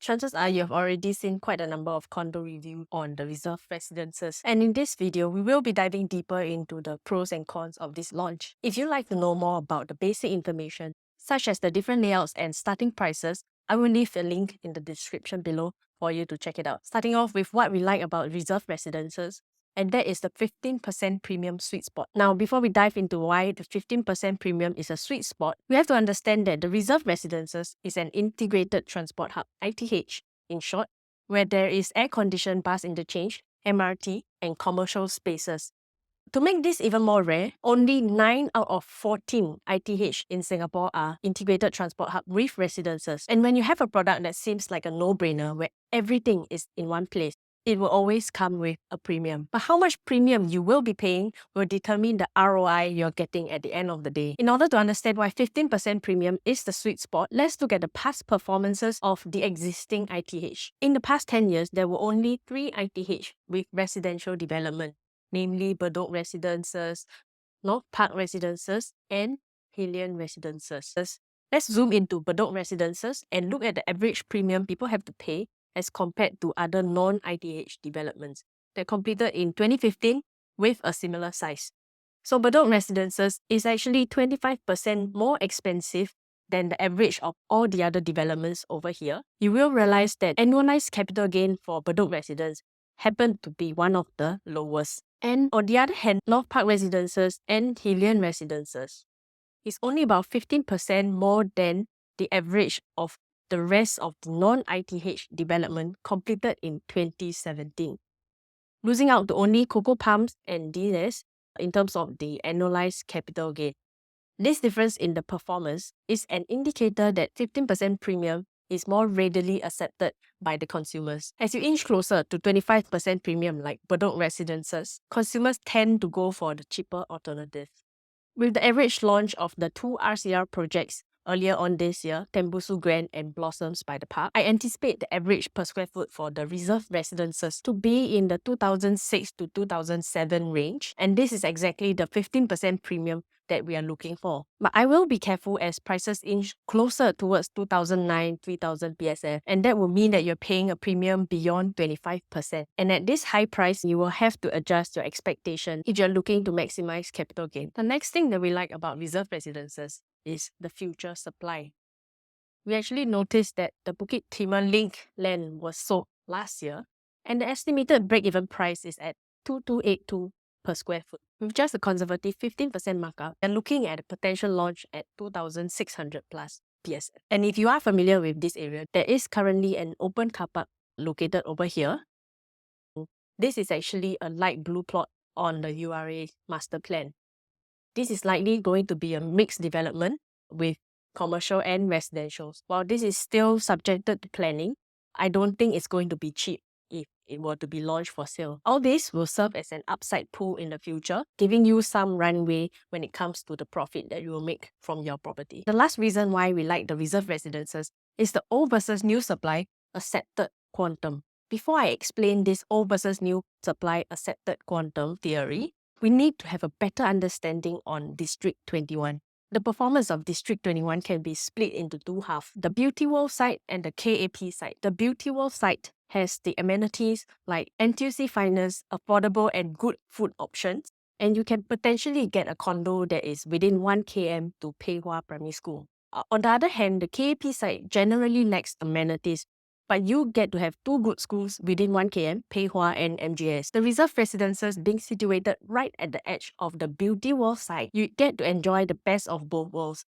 Chances are you have already seen quite a number of condo reviews on the reserve residences. And in this video, we will be diving deeper into the pros and cons of this launch. If you'd like to know more about the basic information, such as the different layouts and starting prices, I will leave a link in the description below for you to check it out. Starting off with what we like about reserve residences, and that is the 15% premium sweet spot. Now, before we dive into why the 15% premium is a sweet spot, we have to understand that the reserve residences is an integrated transport hub, ITH in short, where there is air-conditioned bus interchange, MRT, and commercial spaces. To make this even more rare, only 9 out of 14 ITH in Singapore are integrated transport hub with residences. And when you have a product that seems like a no-brainer where everything is in one place, it will always come with a premium. But how much premium you will be paying will determine the ROI you're getting at the end of the day. In order to understand why 15% premium is the sweet spot, let's look at the past performances of the existing ITH. In the past 10 years, there were only 3 ITH with residential development, namely Bedok Residences, North Park Residences, and Hillian Residences. Let's zoom into Bedok Residences and look at the average premium people have to pay as compared to other non-ITH developments that completed in 2015 with a similar size. So Bedok Residences is actually 25% more expensive than the average of all the other developments over here. You will realize that annualized capital gain for Bedok Residence happened to be one of the lowest. And on the other hand, North Park Residences and Hillian Residences is only about 15% more than the average of the rest of the non-ITH development completed in 2017. Losing out to only Coco Palms and Dines in terms of the annualized capital gain. This difference in the performance is an indicator that 15% premium is more readily accepted by the consumers. As you inch closer to 25% premium like Bedok Residences, consumers tend to go for the cheaper alternative. With the average launch of the 2 RCR projects earlier on this year, Tembusu Grand and Blossoms by the Park, I anticipate the average per square foot for the reserve residences to be in the 2006 to 2007 range, and this is exactly the 15% premium that we are looking for. But I will be careful as prices inch closer towards 2009, 3000 PSF, and that will mean that you're paying a premium beyond 25%. And at this high price, you will have to adjust your expectation if you're looking to maximize capital gain. The next thing that we like about reserve residences is the future supply. We actually noticed that the Bukit Timah Link land was sold last year, and the estimated break-even price is at 2282 per square foot. With just a conservative 15% markup, and looking at a potential launch at 2,600 plus PSF. And if you are familiar with this area, there is currently an open car park located over here. This is actually a light blue plot on the URA master plan. This is likely going to be a mixed development with commercial and residentials. While this is still subjected to planning, I don't think it's going to be cheap if it were to be launched for sale. All this will serve as an upside pool in the future, giving you some runway when it comes to the profit that you will make from your property. The last reason why we like the reserve residences is the old versus new supply accepted quantum. Before I explain this old versus new supply accepted quantum theory, we need to have a better understanding on District 21. The performance of District 21 can be split into two halves, the Beauty World site and the KAP site. The Beauty World site has the amenities like NTUC Finest, affordable and good food options, and you can potentially get a condo that is within 1 km to Pei Hwa Primary School. On the other hand, the KAP site generally lacks amenities, but you get to have 2 good schools within 1 km, Pei Hwa and MGS. The reserve residences being situated right at the edge of the Beauty World site, you get to enjoy the best of both worlds.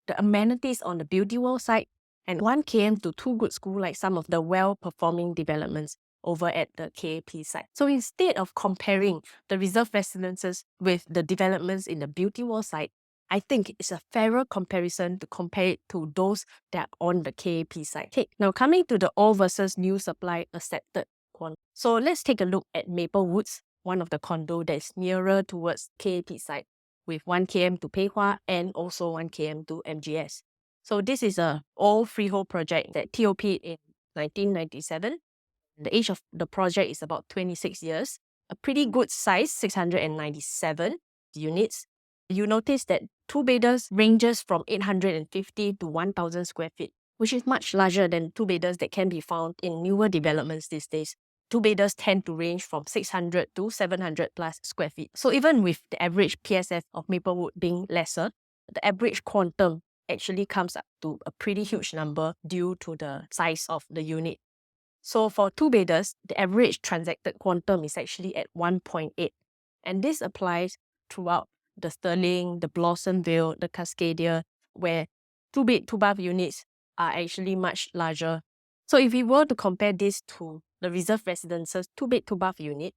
The amenities on the Beauty World site and 1 km to 2 good schools like some of the well-performing developments over at the KAP site. So instead of comparing the reserve residences with the developments in the Beauty World site, I think it's a fairer comparison to compare it to those that are on the KAP side. Okay, now coming to the old versus new supply accepted quantum. So let's take a look at Maple Woods, one of the condo that is nearer towards KAP side with 1 km to Pei Hwa and also 1 km to MGS. So this is a old freehold project that TOP'd in 1997. The age of the project is about 26 years. A pretty good size, 697 units. You notice that 2-bedders ranges from 850 to 1,000 square feet. which is much larger than two-bedders that can be found in newer developments these days. Two-bedders tend to range from 600 to 700 plus square feet. So even with the average PSF of Maplewood being lesser, the average quantum actually comes up to a pretty huge number due to the size of the unit. So for two-bedders, the average transacted quantum is actually at 1.8. And this applies throughout the Sterling, the Blossomville, the Cascadia, where two-bed, two-bath units are actually much larger. So if we were to compare this to the reserve residences two-bed, two-bath unit,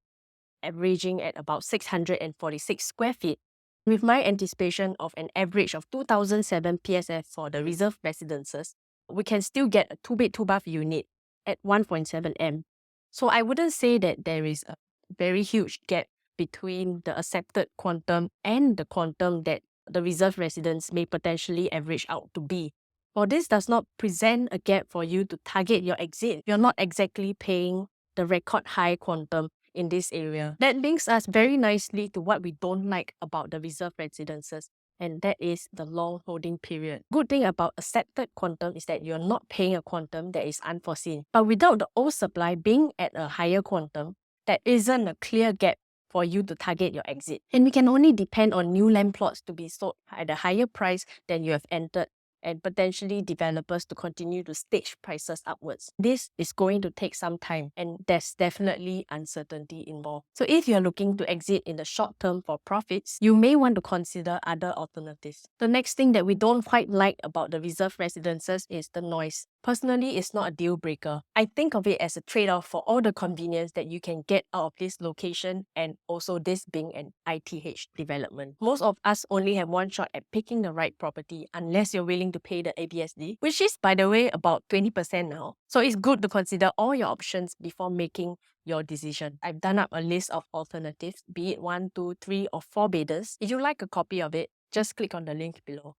averaging at about 646 square feet, with my anticipation of an average of 2007 PSF for the reserve residences, we can still get a two-bed, two-bath unit at 1.7 M. So I wouldn't say that there is a very huge gap between the accepted quantum and the quantum that the reserve residents may potentially average out to be. While this does not present a gap for you to target your exit, you're not exactly paying the record high quantum in this area. That links us very nicely to what we don't like about the reserve residences, and that is the long holding period. Good thing about accepted quantum is that you're not paying a quantum that is unforeseen. But without the old supply being at a higher quantum, there isn't a clear gap for you to target your exit. And we can only depend on new land plots to be sold at a higher price than you have entered, and potentially developers to continue to stage prices upwards. This is going to take some time, and there's definitely uncertainty involved. So if you're looking to exit in the short term for profits, you may want to consider other alternatives. The next thing that we don't quite like about the reserve residences is the noise. Personally, it's not a deal breaker. I think of it as a trade-off for all the convenience that you can get out of this location, and also this being an ITH development. Most of us only have one shot at picking the right property unless you're willing to pay the ABSD, which is, by the way, about 20% now. So it's good to consider all your options before making your decision. I've done up a list of alternatives, be it 1, 2, 3, or 4 bedders. If you like a copy of it, just click on the link below.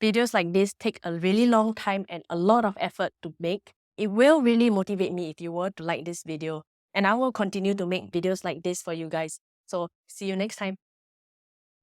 Videos like this take a really long time and a lot of effort to make. It will really motivate me if you were to like this video, and I will continue to make videos like this for you guys. So see you next time.